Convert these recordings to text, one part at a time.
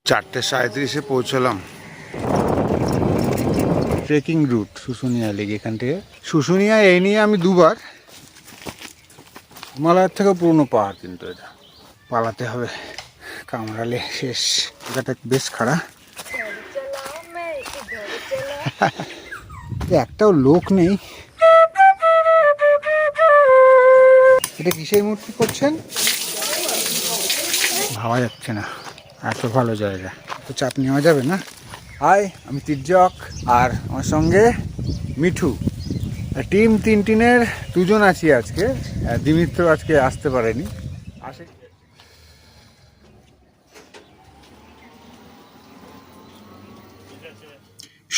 4:37-এ পৌঁছলাম। Trekking route Susunia lake. এখান থেকে শুশুনিয়া এই নিয়ে আমি দুবার। হিমালয়ের থেকেও পুরনো পাহাড়, কিন্তু এটা পালাতে হবে, কামড়ালে শেষ। জায়গাটা বেশ খাড়া। একটাও লোক নেই। এটা কিসের মূর্তি করছেন ভাবা যাচ্ছে না, এত ভালো জায়গা, তো চাপ নেওয়া যাবে না। হাই, আমি তির্যক, আর আমার সঙ্গে মিঠু। টিম তিনটিনের দুজন আছি আজকে। দিমিত্র আজকে আসতে পারেনি। আসে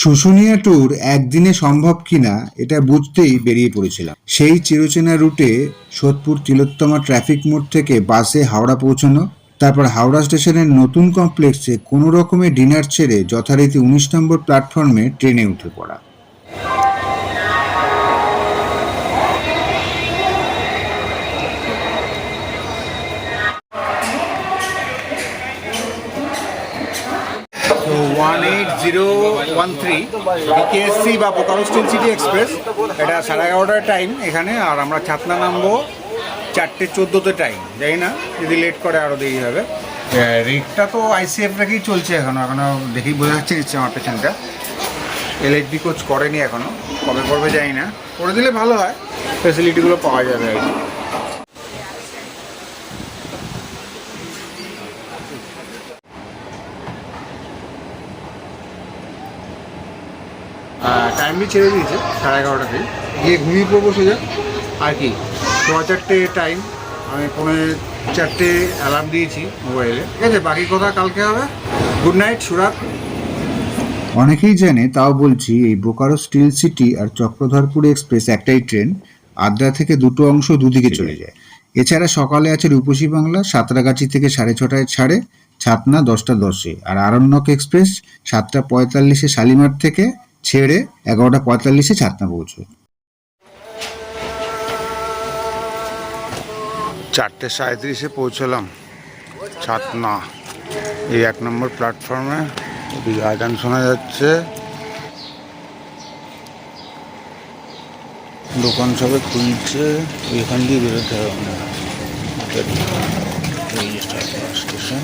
শুশুনিয়া ট্যুর একদিনে সম্ভব কিনা এটা বুঝতেই বেরিয়ে পড়েছিলাম। সেই চিরচেনা রুটে সোদপুর তিলোত্তমা ট্রাফিক মোড় থেকে বাসে হাওড়া পৌঁছানো, তারপর হাওড়া স্টেশনের নতুন কমপ্লেক্সে কোনো রকমে ডিনার ছেড়ে যথারীতি 19 নম্বর প্ল্যাটফর্মে ট্রেনে উঠে পড়া। তো 18013 বিকেএসসি বা বোকারো স্টিল সিটি এক্সপ্রেস, এটা 11:30টার টাইম এখানে। আর আমরা ছাতনা নামবো 4:14-তে টাইম। জানি না, যদি লেট করে আরও দেরি হবে। রেটটা তো আইসিএফ রেখেই চলছে এখনও দেখেই বোঝা যাচ্ছে নিচ্ছে আমার পেছনটা। এলএইচবি কোচ করেনি এখনও, কবে করবে জানি না। করে দিলে ভালো হয়, ফেসিলিটিগুলো পাওয়া যাবে আর কি। টাইমলি ছেড়ে দিয়েছে 11:30-তেই, গিয়ে ঘুমিয়ে পড়বো সোজা আর কি। 4:15 টাইম, আমি 4:45 অ্যালার্ম দিয়েছি মোবাইলে। ঠিক আছে, বাকি কথা কালকে হবে। গুড নাইট, সুরাত। অনেকেই জানে, তাও বলছি, এই বোকারো স্টিল সিটি আর চক্রধরপুর এক্সপ্রেস একটাই ট্রেন। আদ্রা থেকে দুটো অংশ দুদিকে চলে যায়। এছাড়া সকালে আছে রূপসী বাংলা, সাঁতরাগাছি থেকে 6:30টায় ছাড়ে ছাতনা 10:10-এ। আর আরণ্যক এক্সপ্রেস 7:45-এ শালিমার থেকে ছেড়ে 11:45-এ ছাতনা পৌঁছয়। 4:37-এ পৌঁছলাম ছাতনা, এই 1 নম্বর প্ল্যাটফর্মে। ওদিকে আজান শোনা যাচ্ছে, দোকান সবে খুলছে। এখান দিয়ে বেরোতে হবে না, স্টেশন।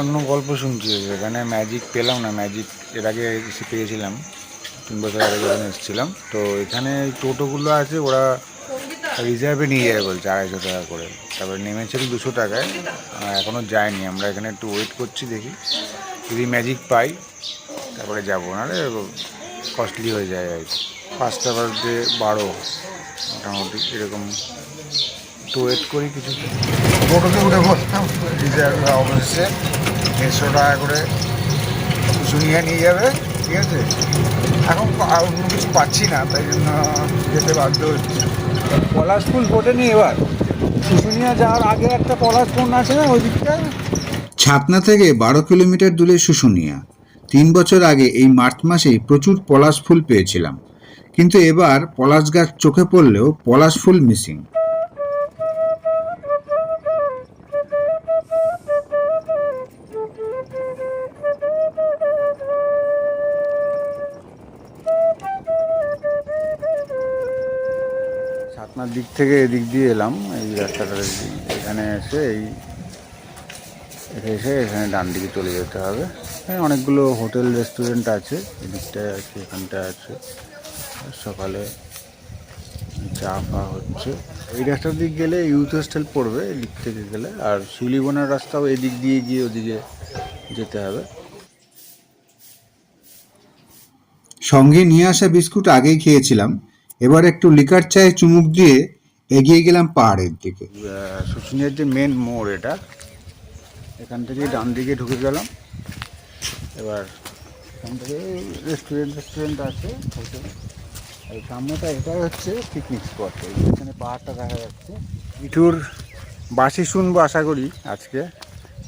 অন্য গল্প শুনছি, এখানে ম্যাজিক পেলাম না। ম্যাজিক এর আগে এসে পেয়েছিলাম 3 বছর আগে যখন এসেছিলাম। তো এখানে টোটোগুলো আছে, ওরা রিজার্ভে নিয়ে যাবে বলছে 250 টাকা করে। তারপরে নেমেছে 200 টাকায়। এখনও যায়নি, আমরা এখানে একটু ওয়েট করছি, দেখি যদি ম্যাজিক পাই তারপরে যাবো, নাহলে কস্টলি হয়ে যায় আর কি। 5:12 মোটামুটি এরকম, তো ওয়েট করি কিছু। টোটোতে উঠে বসলাম রিজার্ভ অফিসে, 150 টাকা করে শুনিয়ে নিয়ে যাবে। ঠিক আছে, এখন আর অন্য কিছু পাচ্ছি না, তাই জন্য যেতে বাধ্য হচ্ছে। পলাশ ফুল ফোটেনি এবার। শুশুনিয়া যাওয়ার আগে একটা পলাশ ফুল আছে না ওই দিকটায়। ছাতনা থেকে 12 কিলোমিটার দূরে শুশুনিয়া। 3 বছর আগে এই মার্চ মাসেই প্রচুর পলাশ ফুল পেয়েছিলাম, কিন্তু এবার পলাশ গাছ চোখে পড়লেও পলাশ ফুল মিসিং। ছাতনার দিক থেকে এদিক দিয়ে এলাম, এই রাস্তাটার এখানে এসে এখানে ডান দিকে চলে যেতে হবে। এখানে অনেকগুলো হোটেল রেস্টুরেন্ট আছে, এদিকটায় আছে, এখানটায় আছে। সকালে চা ফা হচ্ছে। এই রাস্তার দিক গেলে ইউথ হোস্টেল পড়বে, এদিক থেকে গেলে। আর শিউলিবনের রাস্তাও এদিক দিয়ে গিয়ে ওদিকে যেতে হবে। সঙ্গে নিয়ে আসা বিস্কুট আগেই খেয়েছিলাম, এবার একটু লিকার চায়ে চুমুক দিয়ে এগিয়ে গেলাম পাহাড়ের দিকে। শুশুনিয়ার যে মেন মোড় এটা, এখান থেকে ডান দিকে ঢুকে গেলাম। এবার এখান থেকে রেস্টুরেন্ট আছে হোটেল। এই সামনেটা, এটা হচ্ছে পিকনিক স্পট। এখানে পাহাড়টা দেখা যাচ্ছে। মিঠুর বাঁশি শুনবো আশা করি আজকে।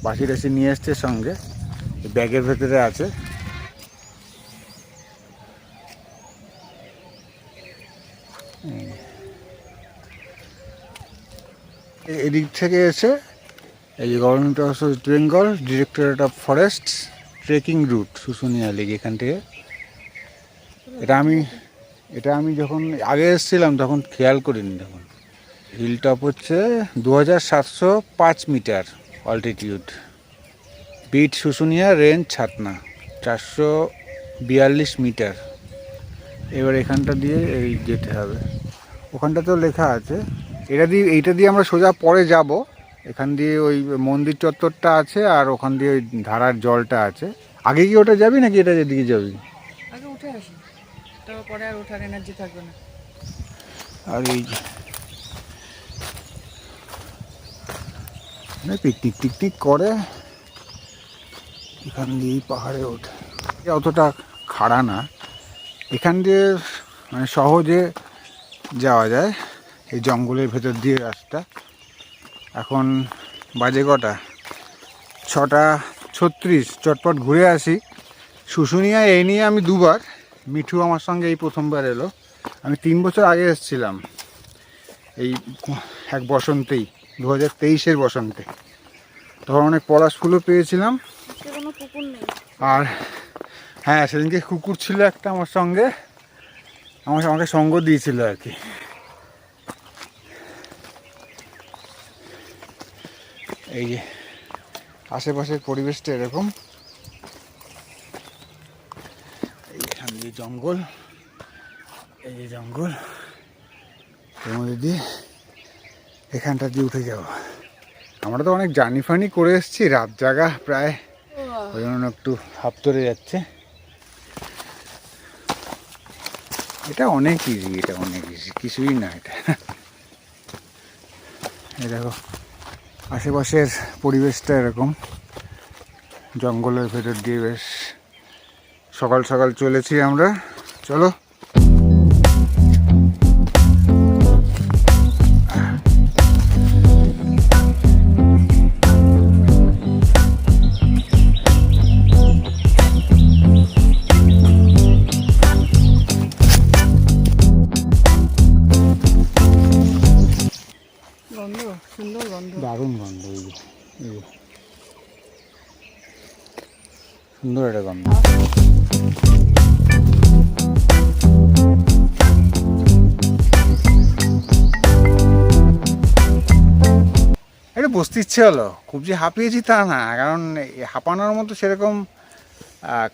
বাঁশি টাশি নিয়ে এসছে সঙ্গে, ব্যাগের ভেতরে আছে। এদিক থেকে এসে এই যে government of West Bengal directorate of forest trekking route Susunia lake এখান থেকে। এটা আমি যখন আগে এসেছিলাম তখন খেয়াল করিনি। তখন হিল টপ হচ্ছে 2705 metre altitude. Beat Susunia range Chhatna 442 metre. এবার এখানটা দিয়ে এই যেতে হবে, ওখানটা তো লেখা আছে। এইটা দিয়ে আমরা সোজা পরে যাব। এখান দিয়ে ওই মন্দির চত্বরটা আছে আর ওখান দিয়ে ওই ধারার জলটা আছে। আগে কি ওটা যাবি নাকি এটা যেদিকে যাবি? আগে উঠে আসি, তারপর পরে আর ওঠার এনার্জি থাকবে না। আর এই পিকনিক টিকনিক করে এখান দিয়ে পাহাড়ে ওঠে। অতটা খাড়া না, এখান দিয়ে মানে সহজে যাওয়া যায় এই জঙ্গলের ভেতর দিয়ে রাস্তা। এখন বাজে কটা? 6:36। চটপট ঘুরে আসি। শুশুনিয়া এই নিয়ে আমি দুবার, মিঠু আমার সঙ্গে এই প্রথমবার এলো। আমি 3 বছর আগে এসেছিলাম এই এক বসন্তেই, 2023-এর বসন্তে। তখন অনেক পলাশ ফুলও পেয়েছিলাম। কোনো কুকুর নেই। আর হ্যাঁ, সেদিনকে কুকুর ছিল একটা আমার সঙ্গে, আমাকে সঙ্গ দিয়েছিল আর কি। এই যে আশেপাশের পরিবেশটা এরকম। এইখান দিয়ে জঙ্গল, এই যে জঙ্গল, এর মধ্যে দিয়ে এখানটা দিয়ে উঠে যাবো। আমরা তো অনেক জার্নি ফার্নি করে এসেছি, রাত জাগা প্রায়, ওই জন্য একটু হাফ ধরে যাচ্ছে। এটা অনেক ইজি, কিছুই না এটা। এই দেখো আশেপাশের পরিবেশটা এরকম, জঙ্গলের ভেতর দিয়ে বেশ সকাল সকাল চলেছি আমরা। চলো। গন্ধ, সুন্দর গন্ধ, দারুণ গন্ধ, এই যে সুন্দর একটা গন্ধ। এটা বসতে ইচ্ছে হলো, খুব যে হাঁপিয়েছি তা না, কারণ হাঁপানোর মতো সেরকম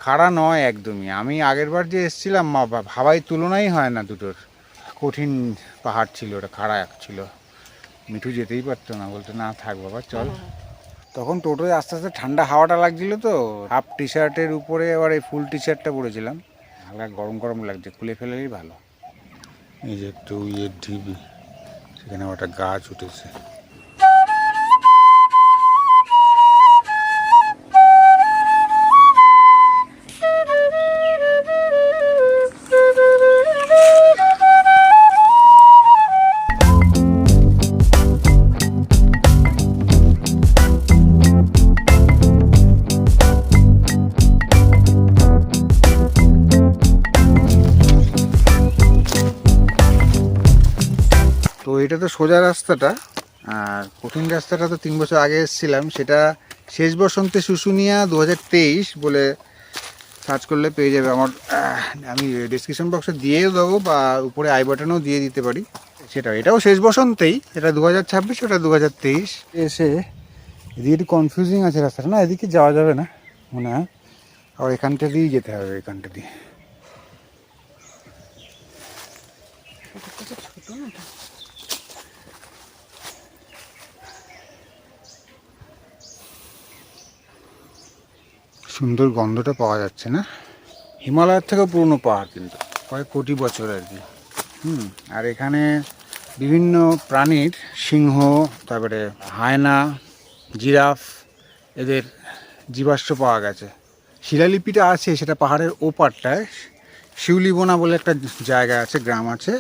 খাড়া নয় একদমই। আমি আগের বার যে এসেছিলাম ভাবাই তুলনাই হয় না দুটোর। কঠিন পাহাড় ছিল, ওটা খাড়া ছিল। মিঠু যেতেই পারতো না, বলতো না থাক বাবা চল। তখন টোটোয় আস্তে আস্তে ঠান্ডা হাওয়াটা লাগছিল তো, হাফ টি শার্টের উপরে আবার এই ফুল টি শার্টটা পরেছিলাম, হালকা গরম গরম লাগছে, খুলে ফেলেই ভালো। এই যে একটু ইয়ের ঢিবি, সেখানে একটা গাছ উঠেছে। তো এটা তো সোজা রাস্তাটা, আর কঠিন রাস্তাটা তো 3 বছর আগে এসেছিলাম, সেটা শেষ বসন্তে শুশুনিয়া 2023 বলে সার্চ করলে পেয়ে যাবে। আমি ডেসক্রিপশন বক্সে দিয়েও দেবো বা উপরে আই বাটনেও দিয়ে দিতে পারি। এটাও শেষ বসন্তেই, এটা 2026, ওটা 2023। এসে এদিকে একটু কনফিউজিং আছে রাস্তাটা, না এদিকে যাওয়া যাবে না মনে হয়, আর এখানটা দিয়েই যেতে হবে, এখানটা দিয়ে। ছোট না এটা? সুন্দর গন্ধটা পাওয়া যাচ্ছে না? হিমালয়ের থেকেও পুরনো পাহাড়, কিন্তু কয়েক কোটি বছর আর কি। আর এখানে বিভিন্ন প্রাণীর, সিংহ, তারপরে হায়না, জিরাফ, এদের জীবাশ্ম পাওয়া গেছে। শিলালিপিটা আছে সেটা পাহাড়ের ওপারটায়, শিউলিবোনা বলে একটা জায়গা আছে, গ্রাম আছে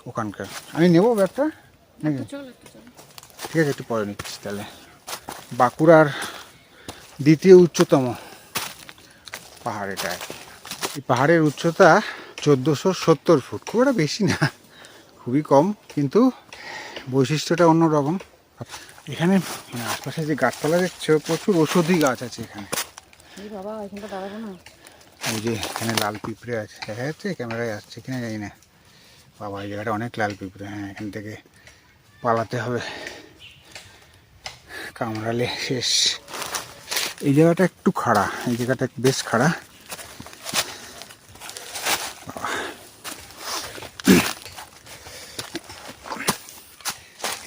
ওখানকার। আমি নেবো ব্যাগটা নাকি? চল। ঠিক আছে, একটু পরে নিচ্ছি তাহলে। বাঁকুড়ার দ্বিতীয় উচ্চতম পাহাড় এটা। এই পাহাড়ের উচ্চতা 1470 ফুট, খুব একটা বেশি না, খুবই কম, কিন্তু বৈশিষ্ট্যটা অন্যরকম। এখানে মানে আশপাশে যে গাছপালা দেখছো প্রচুর ওষুধি গাছ আছে এখানে। এই বাবা এখানটা দাঁড়াবো না। ওই যে এখানে লাল পিঁপড়ে আছে, দেখা যাচ্ছে ক্যামেরায় আসছে কিনা জানি না। বাবা এই জায়গাটা অনেক লাল পিঁপড়ে, হ্যাঁ এখান থেকে পালাতে হবে, কামড়ালে শেষ। এই জায়গাটা একটু খাড়া, এই জায়গাটা বেশ খাড়া।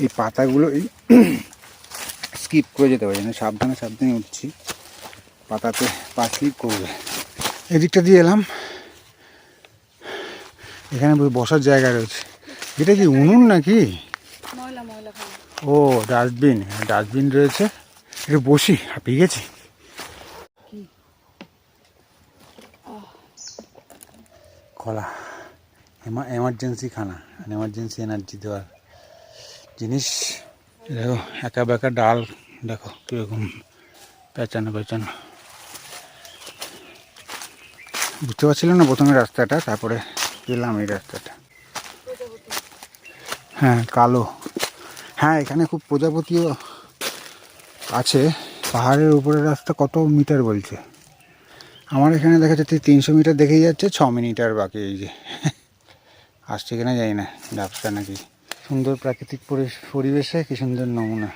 এই পাতাগুলো স্কিপ করে যেতে পারে, সাবধানে সাবধানে উঠছি, পাতাতে পা স্লিপ করবে। এদিকটা দিয়ে এলাম, এখানে বসার জায়গা রয়েছে। এটা কি উনুন নাকি? ময়লা ময়লা খাওয়া। ও ডাস্টবিন, ডাস্টবিন রয়েছে। একটু বসি, হাঁপিয়ে গেছি। কলা এমার্জেন্সি খানা, এমার্জেন্সি এনার্জি দেওয়ার জিনিস। দেখো একা বেকা ডাল, দেখো কীরকম পেঁচানো পেঁচানো। বুঝতে পারছিলাম না প্রথমে রাস্তাটা, তারপরে পেলাম এই রাস্তাটা। হ্যাঁ কালো, হ্যাঁ এখানে খুব প্রজাপতিও আছে। পাহাড়ের উপরের রাস্তা কত মিটার বলছে? আমার এখানে দেখা যাচ্ছে 300 মিটার দেখেই যাচ্ছে, 6 মিটার বাকি। এই যে আসছে কিনা জানি না, ব্যবসা নাকি। সুন্দর প্রাকৃতিক পরিবেশে কি সুন্দর নমুনা।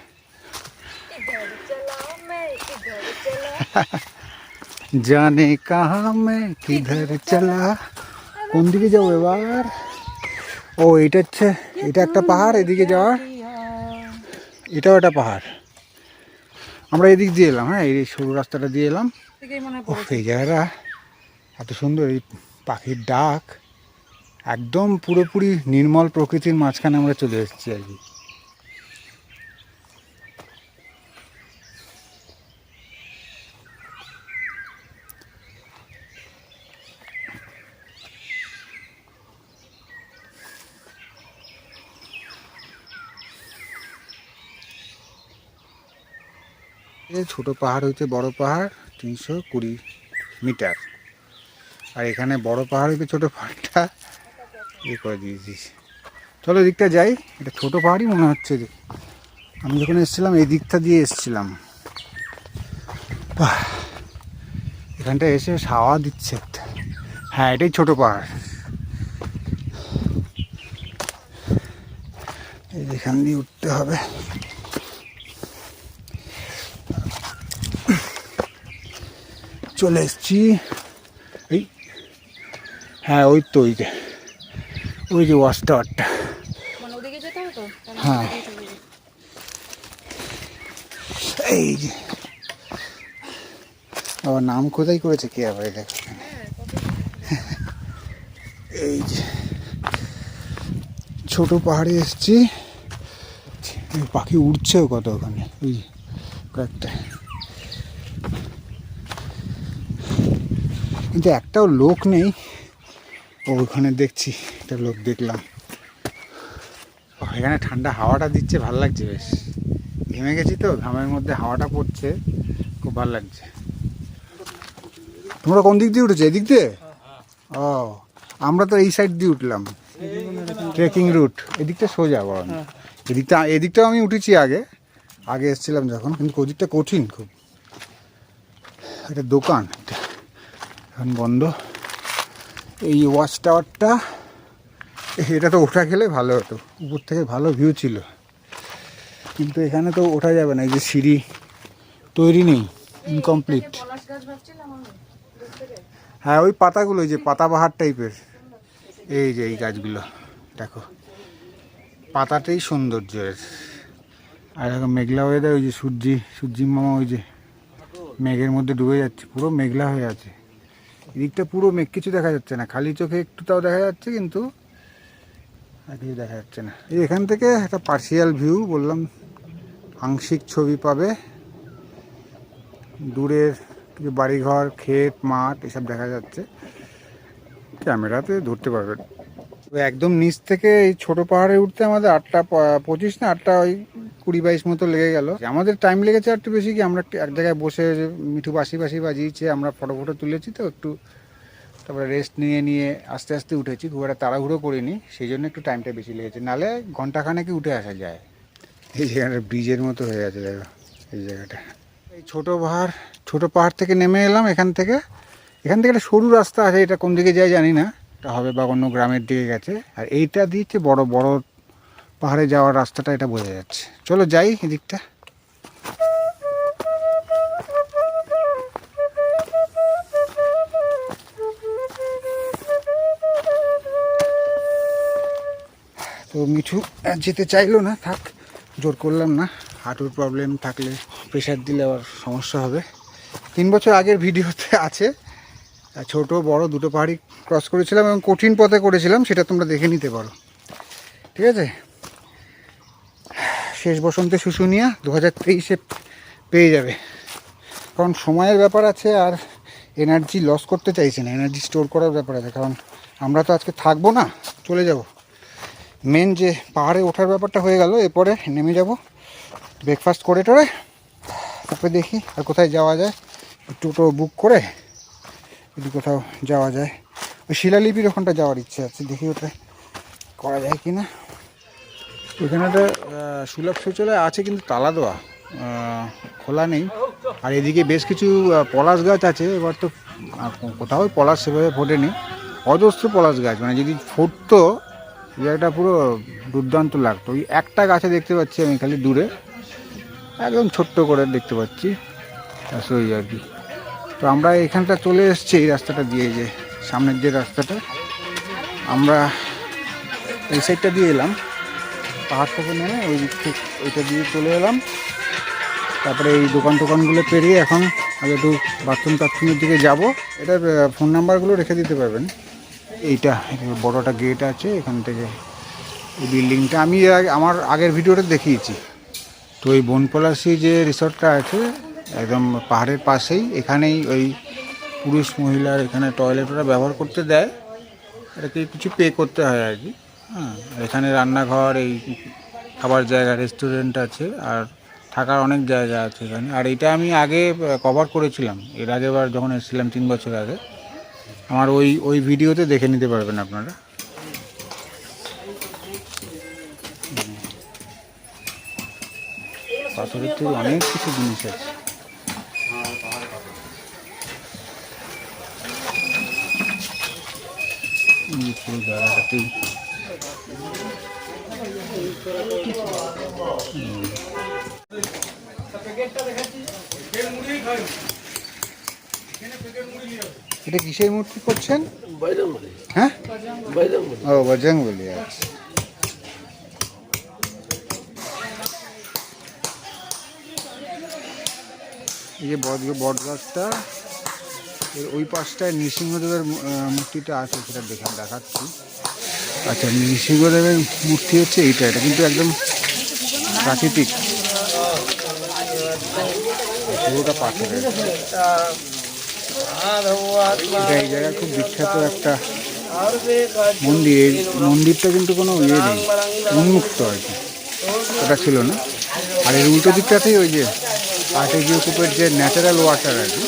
জানে কাহা মে কিধর চলা। কোন দিকে যাবো এবার? ও এটা হচ্ছে, এটা একটা পাহাড়, এদিকে যাওয়ার, এটাও একটা পাহাড়। আমরা এদিক দিয়ে এলাম, হ্যাঁ এই সরু রাস্তাটা দিয়ে এলাম। ও এই জায়গাটা এত সুন্দর, এই পাখির ডাক, একদম পুরোপুরি নির্মল প্রকৃতির মাঝখানে আমরা চলে এসেছি আর কি। এই ছোটো পাহাড় হইতে বড় পাহাড় 320 মিটার, আর এখানে বড় পাহাড় হইতে ছোটো পাহাড়টা করে দিয়েছিস। চলো এদিকটা যাই, এটা ছোটো পাহাড়ই মনে হচ্ছে। আমি যখন এসেছিলাম এই দিকটা দিয়ে এসেছিলাম। এখানটা এসে হাওয়া দিচ্ছে একটা। হ্যাঁ এটাই ছোটো পাহাড়। এখান দিয়ে উঠতে হবে। চলে এসছি এই, হ্যাঁ ওই তো ওই যে ওয়াচ টাওয়ারটা। হ্যাঁ এই যে আবার নাম কোথায় করেছে কে আবার, দেখো এই যে ছোট পাহাড়ে এসছি। পাখি উড়ছেও কত ওখানে, ওই কয়েকটা, কিন্তু একটাও লোক নেই। ওখানে দেখছি একটা লোক দেখলাম। এখানে ঠান্ডা হাওয়াটা দিচ্ছে, ভালো লাগছে বেশ। ঘেমে গেছি তো, ঘামের মধ্যে হাওয়াটা পড়ছে, খুব ভালো লাগছে। তোমরা কোন দিক দিয়ে উঠেছো? এদিক দিয়ে? ও আমরা তো এই সাইড দিয়ে উঠলাম, ট্রেকিং রুট। এদিকটা সোজা বরং, এদিকটাও আমি উঠেছি আগে এসেছিলাম যখন, কিন্তু ওদিকটা কঠিন খুব। একটা দোকান এখন বন্ধ। এই ওয়াচ টাওয়ারটা, এটা তো ওঠা গেলে ভালো হতো, উপর থেকে ভালো ভিউ ছিল, কিন্তু এখানে তো ওঠা যাবে না, এই যে সিঁড়ি তৈরি নেই, ইনকমপ্লিট। হ্যাঁ ওই পাতাগুলো, ওই যে পাতাবাহার টাইপের, এই যে এই গাছগুলো দেখো, পাতাটাই সৌন্দর্যের। আর এখন মেঘলা ওয়েদার, ওই যে সূর্যি মামা ওই যে মেঘের মধ্যে ডুবে যাচ্ছে, পুরো মেঘলা হয়ে আছে। এদিকটা পুরো মেঘ, কিছু দেখা যাচ্ছে না, খালি চোখে একটু তাও দেখা যাচ্ছে, কিন্তু আর কিছু দেখা যাচ্ছে না। এই এখান থেকে একটা পার্শিয়াল ভিউ, বললাম আংশিক ছবি পাবে। দূরের কিছু বাড়িঘর, ক্ষেত, মাঠ এসব দেখা যাচ্ছে, ক্যামেরাতে ধরতে পারবেন। একদম নিচ থেকে এই ছোটো পাহাড়ে উঠতে আমাদের 8:25 না 8:20 মতো লেগে গেল। আমাদের টাইম লেগেছে একটু বেশি, কি আমরা এক জায়গায় বসে মিঠু বাসি বাজিয়েছে, আমরা ফটো তুলেছি তো একটু, তারপরে রেস্ট নিয়ে আস্তে আস্তে উঠেছি, খুব একটা তাড়াহুড়ো করিনি, সেই জন্য একটু টাইমটা বেশি লেগেছে, নাহলে ঘন্টাখানেকে উঠে আসা যায়। এই জায়গাটা ব্রিজের মতো হয়ে আছে, দেখো এই জায়গাটা। এই ছোট পাহাড় থেকে নেমে এলাম এখান থেকে একটা সরু রাস্তা আছে, এটা কোন দিকে যায় জানি না, এটা হবে বা অন্য গ্রামের দিকে গেছে। আর এইটা দিচ্ছে বড় বড় পাহাড়ে যাওয়ার রাস্তাটা, এটা বোঝা যাচ্ছে। চলো যাই এদিকটা। তো মিঠু আর যেতে চাইলো না, থাক, জোর করলাম না। হাঁটুর প্রবলেম থাকলে প্রেশার দিলে আবার সমস্যা হবে। 3 বছর আগের ভিডিওতে আছে, ছোট বড় দুটো পাহাড়ি ক্রস করেছিলাম এবং কঠিন পথে করেছিলাম, সেটা তোমরা দেখে নিতে পারো। ঠিক আছে, শেষ বসন্তে শুশুনিয়া 2023-এ পেয়ে যাবে, কারণ সময়ের ব্যাপার আছে আর এনার্জি লস করতে চাইছে না, এনার্জি স্টোর করার ব্যাপার আছে। কারণ আমরা তো আজকে থাকবো না, চলে যাব। মেন যে পাহাড়ে ওঠার ব্যাপারটা হয়ে গেল, এরপরে নেমে যাব ব্রেকফাস্ট করে টোরে, তারপরে দেখি আর কোথায় যাওয়া যায়, টোটো বুক করে যদি কোথাও যাওয়া যায়। ওই শিলালিপির ওখানটা যাওয়ার ইচ্ছে আছে, দেখি ওটা করা যায় কি না। ওইখানে একটা সুলভ শৌচালয় আছে কিন্তু তালা দেওয়া, খোলা নেই। আর এদিকে বেশ কিছু পলাশ গাছ আছে, এবার তো কোথাও পলাশ সেভাবে ফোটেনি, অজস্র পলাশ গাছ, মানে যদি ফুটতো জায়গাটা পুরো দুর্দান্ত লাগতো। ওই একটা গাছে দেখতে পাচ্ছি আমি খালি দূরে, একদম ছোট্ট করে দেখতে পাচ্ছি, ওই আর কি। তো আমরা এখানটা চলে এসেছি এই রাস্তাটা দিয়ে, যে সামনের যে রাস্তাটা, আমরা এই সাইডটা দিয়ে এলাম, পাহাড় থেকে নেমে ওই দিক থেকে ওইটা দিয়ে চলে এলাম। তারপরে এই দোকানগুলো পেরিয়ে এখন আগে একটু বাথরুমের দিকে যাব। এটার ফোন নাম্বারগুলো রেখে দিতে পারবেন। এইটা বড়টা গেট আছে এখান থেকে, এই বিল্ডিংটা আমি আমার আগের ভিডিওটা দেখিয়েছি। তো এই বনপলাশি যে রিসর্টটা আছে একদম পাহাড়ের পাশেই, এখানেই ওই পুরুষ মহিলার এখানে টয়লেট ওরা ব্যবহার করতে দেয়, এটাকে কিছু পে করতে হয় আর কি। হ্যাঁ, এখানে রান্নাঘর, এই খাবার জায়গা, রেস্টুরেন্ট আছে, আর থাকার অনেক জায়গা আছে এখানে। আর এটা আমি আগে কভার করেছিলাম, এর আগেবার যখন এসেছিলাম 3 বছর আগে, আমার ওই ভিডিওতে দেখে নিতে পারবেন আপনারা। পাথরের থেকে অনেক কিছু জিনিস আছে। পুরো জায়গাটাতেই এটা কিসের মূর্তি করছেন? হ্যাঁ, ও বজরংবলী। আচ্ছা, এই যে বট গাছটা, এর ওই পাশটায় নৃসিংহদেবের মূর্তিটা আছে, সেটা দেখাচ্ছি। আচ্ছা, নৃসিংহদেবের মূর্তি হচ্ছে এইটা, এটা কিন্তু একদম প্রাকৃতিক, পুরোটা পাথরের। এটা এই জায়গায় খুব বিখ্যাত একটা মন্দির। এই মন্দিরটা কিন্তু কোনো ইয়ে নেই, উন্মুক্ত আর কি, ওটা ছিল না। আর এর উল্টো দিকটাতেই ওই যে আর্টেজিও কূপের যে ন্যাচারাল ওয়াটার আর কি,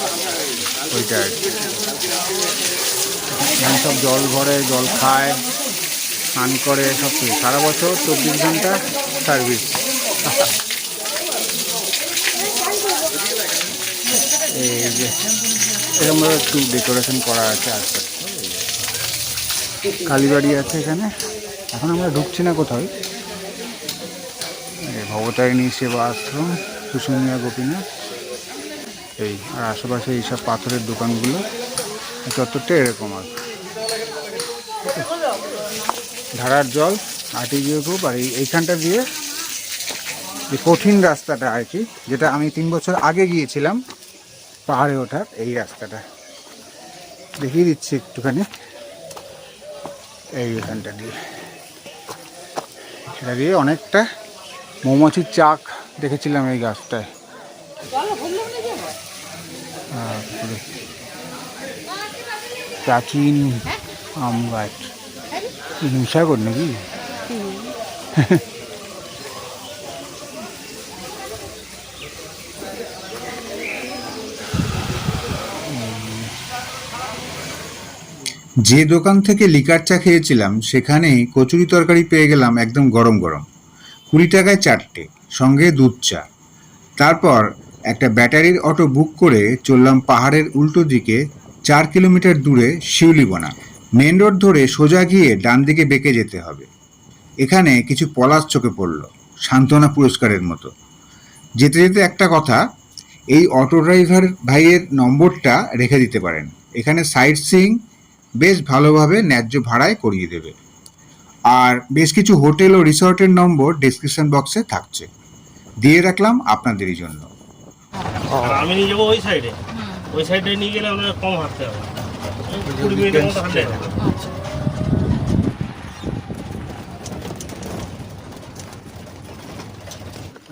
ওইটা আর কি। এখানে সব জল ভরে, জল খায়, স্নান করে, সব কিছু সারা বছর 24 ঘন্টা সার্ভিস। এই যে এরকম একটু ডেকোরেশন করা আছে আশপাশে, কালীবাড়ি আছে এখানে। এখন আমরা ঢুকছি না কোথাও। ভবতারিণী সেবা আশ্রম, শুশুনিয়া গোপীনাথ, এই আর আশেপাশে এইসব পাথরের দোকানগুলো, চত্বরটা এরকম আর ধারার জল, আর্টেজিও কূপ। আর এইখানটা দিয়ে যে কঠিন রাস্তাটা আর কি, যেটা আমি 3 বছর আগে গিয়েছিলাম পাহাড়ে ওঠার, এই রাস্তাটা দেখিয়ে দিচ্ছি একটুখানি। এইখানটা দিয়ে, সেটা দিয়ে অনেকটা মৌমাছির চাক দেখেছিলাম এই গাছটায়। প্রাচীন আম গাছ, হিমসাগর নাকি? যে দোকান থেকে লিকার চা খেয়েছিলাম সেখানেই কচুরি তরকারি পেয়ে গেলাম একদম গরম গরম, 20 টাকায় 4টে। সঙ্গে দুধ চা। তারপর একটা ব্যাটারির অটো বুক করে চললাম পাহাড়ের উল্টো দিকে 4 কিলোমিটার দূরে শিউলিবনা। মেন রোড ধরে সোজা গিয়ে ডান দিকে বেঁকে যেতে হবে। এখানে কিছু পলাশ চোখে পড়ল, সান্ত্বনা পুরস্কারের মতো। যেতে যেতে একটা কথা, এই অটো ড্রাইভার ভাইয়ের নম্বরটা রেখে দিতে পারেন। এখানে সাইট সিইং বেশ ভালোভাবে ন্যায্য ভাড়ায় করিয়ে দেবে। আর বেশ কিছু হোটেল ও রিসর্টের নম্বর ডেসক্রিপশন বক্সে থাকছে, দিয়ে রাখলাম আপনাদেরই জন্য। আর আমি নিয়ে যাবো ওই সাইডে নিয়ে গেলে আপনার কম হাঁটতে হবে, 20 মিনিটের মতো হাঁটলে হবে।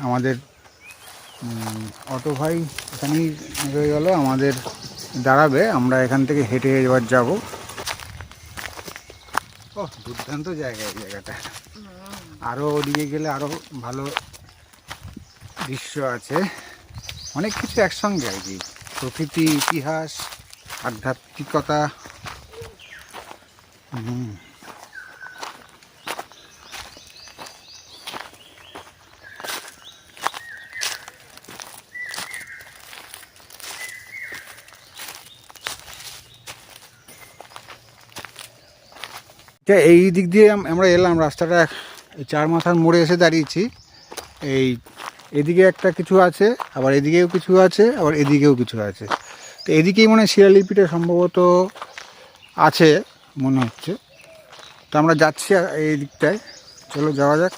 আমাদের অটো ভাই এখানেই রয়ে গেল, আমাদের দাঁড়াবে, আমরা এখান থেকে হেঁটে এবার যাব। ও দুর্দান্ত জায়গা এই জায়গাটা, আরও ওদিকে গেলে আরও ভালো দৃশ্য আছে, অনেক কিছু একসঙ্গে আর কি, প্রকৃতি, ইতিহাস, আধ্যাত্মিকতা। এই দিক দিয়ে আমরা এলাম, রাস্তাটা এই 4 মাথার মোড়ে এসে দাঁড়িয়েছি। এদিকে একটা কিছু আছে, আবার এদিকেও কিছু আছে, আবার এদিকেও কিছু আছে। তো এদিকেই মনে হয় শিলালিপিটা সম্ভবত আছে মনে হচ্ছে। তো আমরা যাচ্ছি এই দিকটায়, চলো যাওয়া যাক।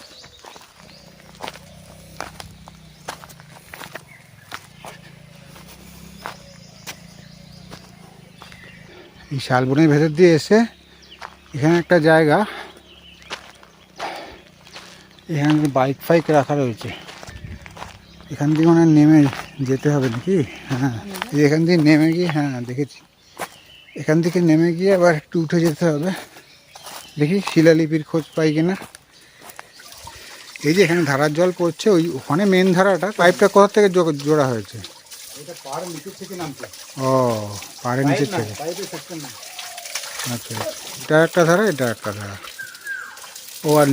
এই শালবনের ভেতর দিয়ে এসে এখানে একটা জায়গা, এখানে বাইক ফাইক রাখা রয়েছে, এখান থেকে মনে হয় নেমে যেতে হবে নাকি। হ্যাঁ, এখান থেকে নেমে গিয়ে, হ্যাঁ দেখেছি, এখান থেকে নেমে গিয়ে আবার একটু উঠে যেতে হবে, দেখি শিলালিপির খোঁজ পাই কিনা। এই যে এখানে ধারার জল পড়ছে, ওখানে মেন ধারাটা, পাইপটা কোথা থেকে জোড়া হয়েছে? এটা পাহাড়ের নিচের থেকে নামছে। ও, পাহাড়ের নিচের থেকে। আচ্ছা, এটা একটা ধারা, এটা একটা ধারা। ও, আর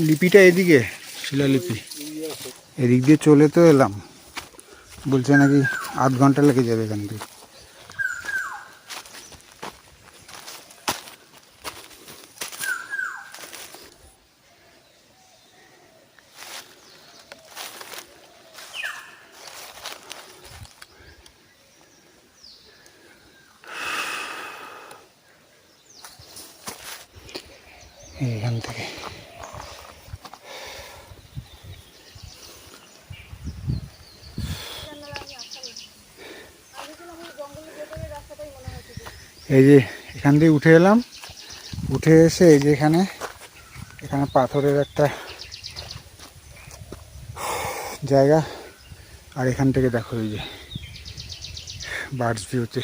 লিপিটা এদিকে, শিলালিপি এদিক দিয়ে চলে তো এলাম, বলছে নাকি আধ ঘন্টা লেগে যাবে এখান থেকে। এখান থেকে এই যে এখান দিয়ে উঠে এলাম, উঠে এসে এই যে এখানে পাথরের একটা জায়গা, আর এখান থেকে দেখো এই যে বার্ডস ভিউতে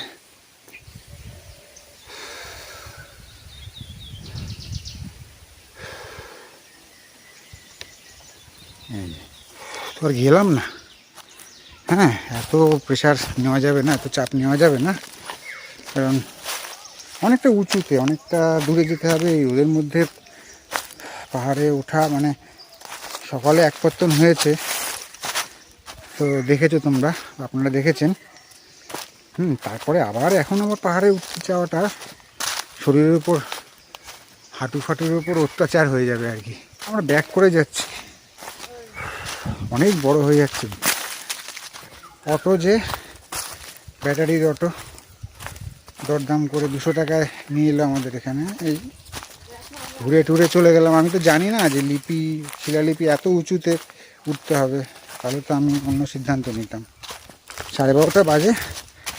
তো আর গেলাম না। হ্যাঁ, এত প্রেশার নেওয়া যাবে না, এত চাপ নেওয়া যাবে না, কারণ অনেকটা উঁচুতে, অনেকটা দূরে যেতে হবে। ওদের মধ্যে পাহাড়ে ওঠা মানে, সকালে এক পত্তন হয়েছে তো দেখেছো তোমরা, আপনারা দেখেছেন। তারপরে আবার এখন আবার পাহাড়ে উঠতে যাওয়াটা শরীরের উপর, হাঁটু ফাটুর উপর অত্যাচার হয়ে যাবে আর কি। আমরা ব্যাক করে যাচ্ছি, অনেক বড় হয়ে যাচ্ছে। অটো যে ব্যাটারির অটো, দরদাম করে 200 টাকায় নিয়ে এলো আমাদের এখানে। এই ঘুরে টুরে চলে গেলাম। আমি তো জানি না যে শিলালিপি এত উঁচুতে উঠতে হবে, তাহলে তো আমি অন্য সিদ্ধান্ত নিতাম। 12:30 বাজে,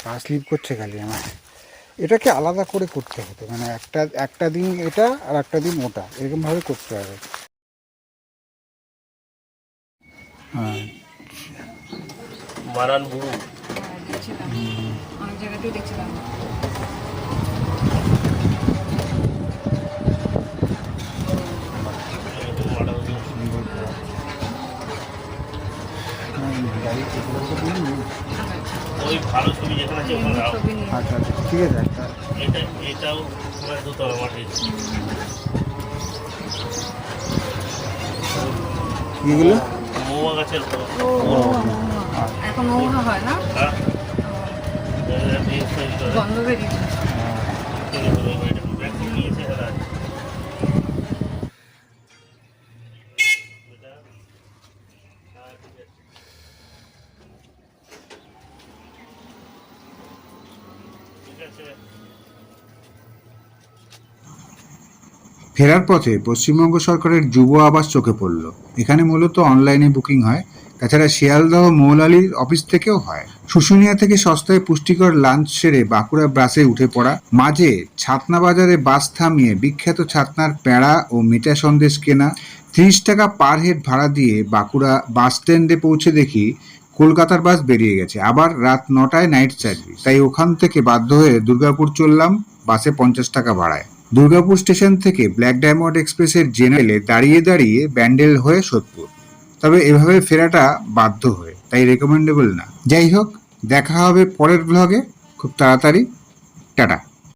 পা স্লিপ করছে খালি আমার। এটাকে আলাদা করে করতে হতো, মানে একটা দিন এটা আর একটা দিন ওটা, এরকমভাবে করতে হবে। হ্যাঁ, মারান বুড়ো দেখছিলাম, অনেক জায়গাতেই দেখছিলাম। ওই ভালো ছবি যেখানে আছে ওখানে দাও। ছবি নিয়ে আচ্ছা আচ্ছা, ঠিক আছে। এটাও তোমার 2 তলা মাটি। এগুলো মহুয়া গাছের উপর। ও এখন মৌহা হয় না, হ্যাঁ। এই সাইডটা গন্ধ বেরিয়েছে। ভ্যাকসিন নিয়েছে এরা। ঠিক আছে। ফেরার পথে পশ্চিমবঙ্গ সরকারের যুব আবাস চোখে পড়ল। এখানে মূলত অনলাইনে বুকিং হয়, তাছাড়া শিয়ালদহ মৌলালির অফিস থেকেও হয়। শুশুনিয়া থেকে সস্তায় পুষ্টিকর লাঞ্চ সেরে বাঁকুড়া বাসে উঠে পড়া, মাঝে ছাতনা বাজারে বাস থামিয়ে বিখ্যাত ছাতনার প্যাঁড়া ও মিঠা সন্দেশ কেনা, 30 টাকা পার হেড ভাড়া দিয়ে বাঁকুড়া বাস স্ট্যান্ডে পৌঁছে দেখি কলকাতার বাস বেরিয়ে গেছে, আবার রাত 9টায় নাইট সার্ভিস। তাই ওখান থেকে বাধ্য হয়ে দুর্গাপুর চললাম বাসে 50 টাকা ভাড়ায়। দুর্গাপুর স্টেশন থেকে ব্ল্যাক ডায়মন্ড এক্সপ্রেসের জেনারেলে দাঁড়িয়ে দাঁড়িয়ে ব্যান্ডেল হয়ে সোদপুর। তবে এভাবে ফেরাটা বাধ্য হয়ে, তাই রেকমেন্ডেবল না। যাই হোক, দেখা হবে পরের ব্লগে খুব তাড়াতাড়ি। টাটা।